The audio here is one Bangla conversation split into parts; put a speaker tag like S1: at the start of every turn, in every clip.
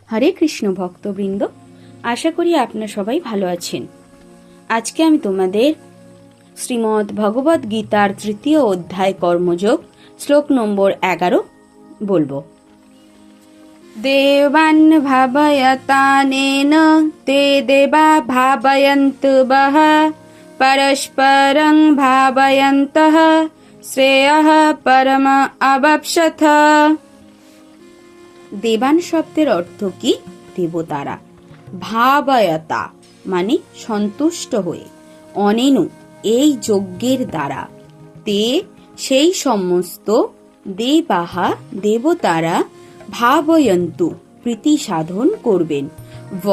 S1: হরে কৃষ্ণ ভক্তবৃন্দ, আশা করি আপনারা সবাই ভালো আছেন। আজকে আমি তোমাদের শ্রীমদ্ ভগবদ গীতার ৩য় অধ্যায় কর্মযোগ শ্লোক নম্বর 11 বলবো। দেবান ভাবয়তানেন তে দেবা ভাবয়ন্ত বহ পরস্পরং ভাবয়ন্তঃ শ্রেয়ঃ পরম অবপ্সথ। দেবান শব্দের অর্থ কি? দেবতারা। ভাবয়তা মানে সন্তুষ্ট হয়ে, অনেনু এই যজ্ঞের দ্বারা, তে সেই সমস্ত, দেবাহা দেবতারা, ভাবয়ন্তু প্রীতি সাধন করবেন, ব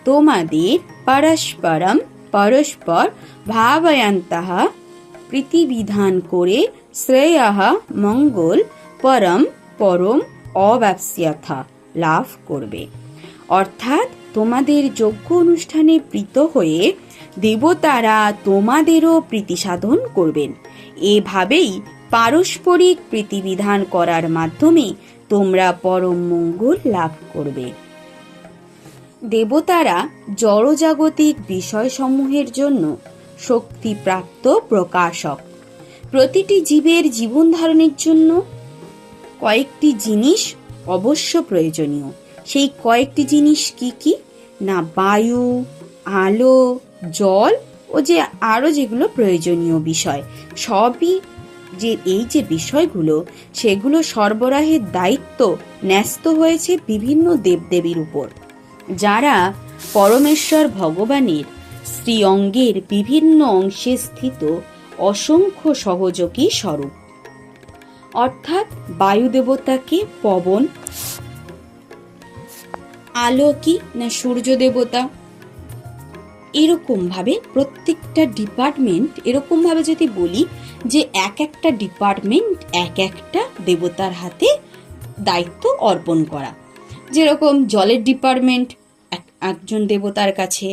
S1: তোমাদের, পরস্পরম পরস্পর, ভাবয়ন্তঃ প্রীতিবিধান করে, শ্রেয়ঃ মঙ্গল, পরম পরম, অব্যাপ্স্যথা লাভ করবে। অর্থাৎ তোমাদের যজ্ঞ অনুষ্ঠানে প্রীত হয়ে দেবতারা তোমাদেরও প্রীতি সাধন করবেন। এভাবেই পারস্পরিক প্রীতিবিধান করার মাধ্যমে তোমরা পরম মঙ্গল লাভ করবে। দেবতারা জড়জাগতিক বিষয়সমূহের জন্য শক্তিপ্রাপ্ত প্রকাশক। প্রতিটি জীবের জীবন ধারণের জন্য কয়েকটি জিনিস অবশ্য প্রয়োজনীয়। সেই কয়েকটি জিনিস কি কি? না, বায়ু, আলো, জল ও যে আরো যেগুলো প্রয়োজনীয় বিষয়, সবই যে এই যে বিষয়গুলো, সেগুলো সরবরাহের দায়িত্ব ন্যস্ত হয়েছে বিভিন্ন দেবদেবীর উপর, যারা পরমেশ্বর ভগবানের শ্রীঅঙ্গের বিভিন্ন অংশে স্থিত অসংখ্য সহযোগী স্বরূপ। অর্থাৎ বায়ু দেবতাকে পবন, আলো কি না সূর্য দেবতা। এরকম ভাবে প্রত্যেকটা ডিপার্টমেন্ট, এরকম ভাবে যদি বলি যে এক একটা ডিপার্টমেন্ট এক একটা দেবতার হাতে দায়িত্ব অর্পণ করা। যেরকম জলের ডিপার্টমেন্ট একজন দেবতার কাছে,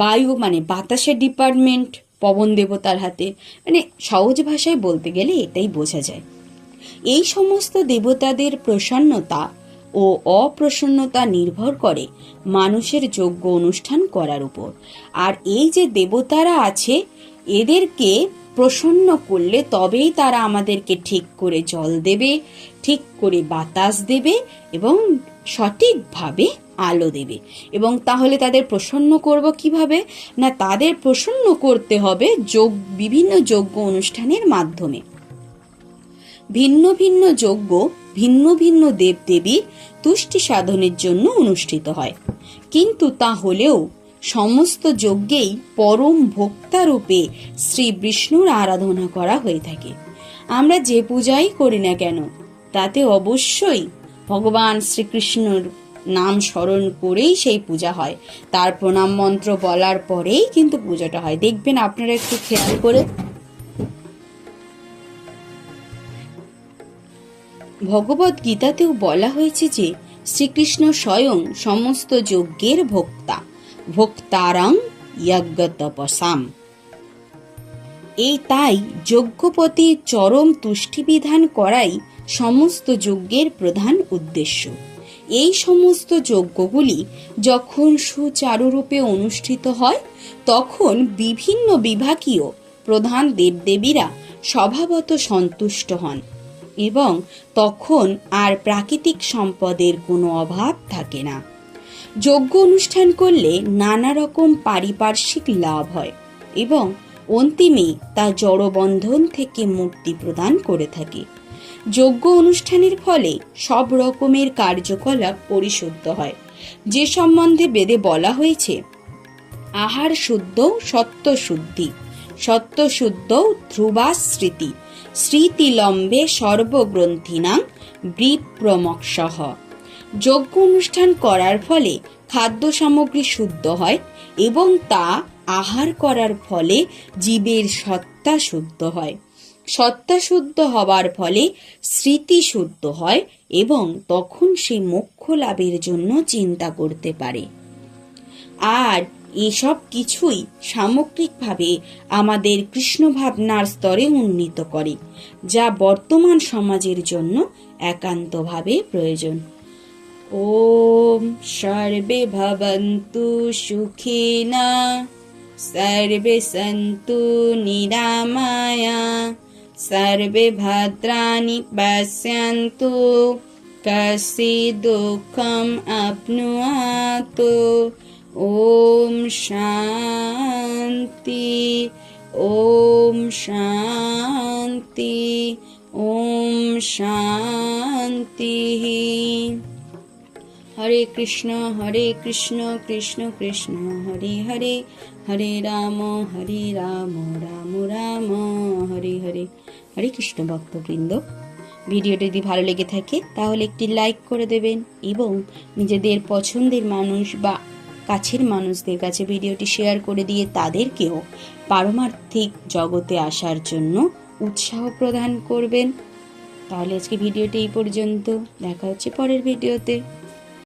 S1: বায়ু মানে বাতাসের ডিপার্টমেন্ট পবন দেবতার হাতে। মানে সহজ ভাষায় বলতে গেলে এটাই বোঝা যায়। এই সমস্ত দেবতাদের প্রসন্নতা ও অপ্রসন্নতা নির্ভর করে মানুষের যজ্ঞ অনুষ্ঠান করার উপর। আর এই যে দেবতারা আছে, এদেরকে প্রসন্ন করলে তবেই তারা আমাদেরকে ঠিক করে জল দেবে, ঠিক করে বাতাস দেবে এবং সঠিকভাবে আলো দেবে। এবং তাহলে তাদের প্রসন্ন করব কিভাবে? না, তাদের প্রসন্ন করতে হবে বিভিন্ন যজ্ঞ অনুষ্ঠানের মাধ্যমে। ভিন্ন ভিন্ন যজ্ঞ ভিন্ন ভিন্ন দেবদেবীর তুষ্টি সাধনের জন্য অনুষ্ঠিত হয়, কিন্তু তা হলেও সমস্ত যজ্ঞেই পরম ভোক্তারূপে শ্রী বিষ্ণুর আরাধনা করা হয়ে থাকে। আমরা যে পূজাই করি না কেন, তাতে অবশ্যই ভগবান শ্রীকৃষ্ণর নাম স্মরণ করেই সেই পূজা হয়। তার প্রণাম মন্ত্র বলার পরেই কিন্তু পূজাটা হয়। দেখবেন আপনারা একটু খেয়াল করে, ভগবদ গীতাতেও বলা হয়েছে যে শ্রীকৃষ্ণ স্বয়ং সমস্ত যজ্ঞের ভোক্তা, ভোক্তারং যজ্ঞতপসাম। এই তাই যজ্ঞপতির চরম তুষ্টিবিধান করাই সমস্ত যজ্ঞের প্রধান উদ্দেশ্য। এই সমস্ত যজ্ঞগুলি যখন সুচারুরূপে অনুষ্ঠিত হয়, তখন বিভিন্ন বিভাগীয় প্রধান দেবদেবীরা স্বভাবত সন্তুষ্ট হন এবং তখন আর প্রাকৃতিক সম্পদের কোনো অভাব থাকে না। যজ্ঞ অনুষ্ঠান করলে নানা রকম পারিপার্শ্বিক লাভ হয় এবং অন্তিমে তা জড়বন্ধন থেকে মুক্তি প্রদান করে থাকে। যজ্ঞ অনুষ্ঠানের ফলে সব রকমের কার্যকলাপ পরিশুদ্ধ হয়, যে সম্বন্ধে বেদে বলা হয়েছে, আহার শুদ্ধ সত্য শুদ্ধি, সত্য শুদ্ধ ধ্রুবাস্মৃতি, স্মৃতিলম্বে সর্বগ্রন্থিনাং বিপ্রমক্ষঃ। যজ্ঞ অনুষ্ঠান করার ফলে খাদ্য সামগ্রী শুদ্ধ হয় এবং তা আহার করার ফলে জীবের সত্তা শুদ্ধ হয়। সত্তা শুদ্ধ হবার ফলে স্মৃতি শুদ্ধ হয় এবং তখন সে মোক্ষ লাভের জন্য চিন্তা করতে পারে। আর এসব কিছুই সামগ্রিকভাবে আমাদের কৃষ্ণ ভাবনার স্তরে উন্নীত করে, যা বর্তমান সমাজের জন্য একান্তভাবে প্রয়োজন। ও ॐ सर्वे भवन्तु सुखिनः सर्वे सन्तु निरामया सर्वे भद्राणि पश्यन्तु कश्चित् दुःखम् आप्नुयात् ॐ शान्ति ॐ शान्ति ॐ शान्तिः। हरे कृष्ण कृष्ण कृष्ण हरे हरे हरे राम राम राम हरे हरे। हरे कृष्ण भक्तबृंद, ভিডিওটি যদি ভালো লেগে থাকে তাহলে একটি লাইক করে দেবেন এবং নিজেদের পছন্দের মানুষ বা কাছের মানুষদের কাছে ভিডিওটি শেয়ার করে দিয়ে তাদেরকেও পারমার্থিক জগতে আসার জন্য উৎসাহ প্রদান করবেন। তাহলে আজকে ভিডিওটি এই পর্যন্ত, দেখা হচ্ছে পরের ভিডিওতে।